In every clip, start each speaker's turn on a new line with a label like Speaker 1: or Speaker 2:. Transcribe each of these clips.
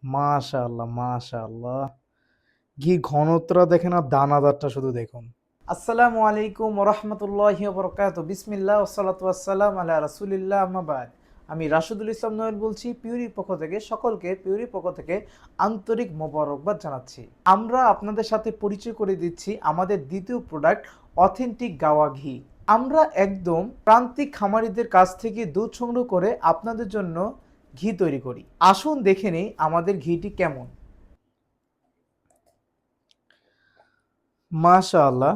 Speaker 1: মাশাআল্লাহ, মাশাআল্লাহ। ঘির ঘনত্বটা দেখেন আর দানাদারটা শুধু দেখুন। আসসালামু আলাইকুম ওয়া রাহমাতুল্লাহি ওয়া বারাকাতুহু। বিসমিল্লাহ ওয়াসসালাতু ওয়াসসালাম আলা রাসূলিল্লাহ আম্মা বাদ। আমি রাশেদুল ইসলাম নোয়েল বলছি পিউরির পক্ষ থেকে। সকলকে পিউরির পক্ষ থেকে আন্তরিক মোবারকবাদ জানাচ্ছি। আমরা আপনাদের সাথে পরিচয় করে দিচ্ছি আমাদের দ্বিতীয় প্রোডাক্ট অথেন্টিক গাওয়া ঘি। আমরা একদম প্রান্তিক খামারিদের কাছ থেকে দুধ সংগ্রহ করে আপনাদের জন্য ঘি তৈরি করি। আসুন দেখে নিই আমাদের ঘিটি কেমন। মাশাআল্লাহ,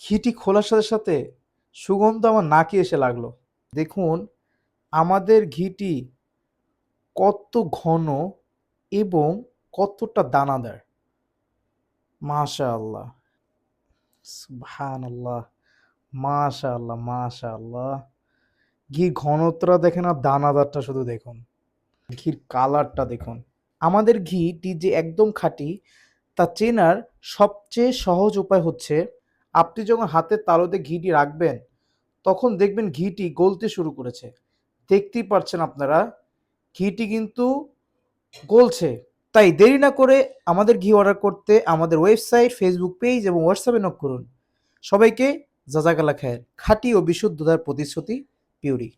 Speaker 1: ঘিটি খোলার সাথে সাথে সুগন্ধ আমার নাকে এসে লাগলো। দেখুন আমাদের ঘিটি কত ঘন এবং কতটা দানাদার। মাশাআল্লাহ, সুবহানাল্লাহ, মাশাআল্লাহ, মাশাআল্লাহ। ঘির ঘনত্বটা দেখেন আর দানাদারটা শুধু দেখুন। ঘির কালারটা দেখুন। আমাদের ঘিটি যে একদম খাঁটি তা চেনার সবচেয়ে সহজ উপায় হচ্ছে আপনি যখন হাতের তালুতে ঘিটি রাখবেন তখন দেখবেন ঘিটি গলতে শুরু করেছে। দেখতেই পাচ্ছেন আপনারা ঘিটি কিন্তু গলছে। তাই দেরি না করে আমাদের ঘি অর্ডার করতে আমাদের ওয়েবসাইট, ফেসবুক পেজ এবং হোয়াটসঅ্যাপে নক করুন। সবাইকে জাযাকাল্লাহ খায়ের। খাঁটি ও বিশুদ্ধতার প্রতিশ্রুতি পিউরি।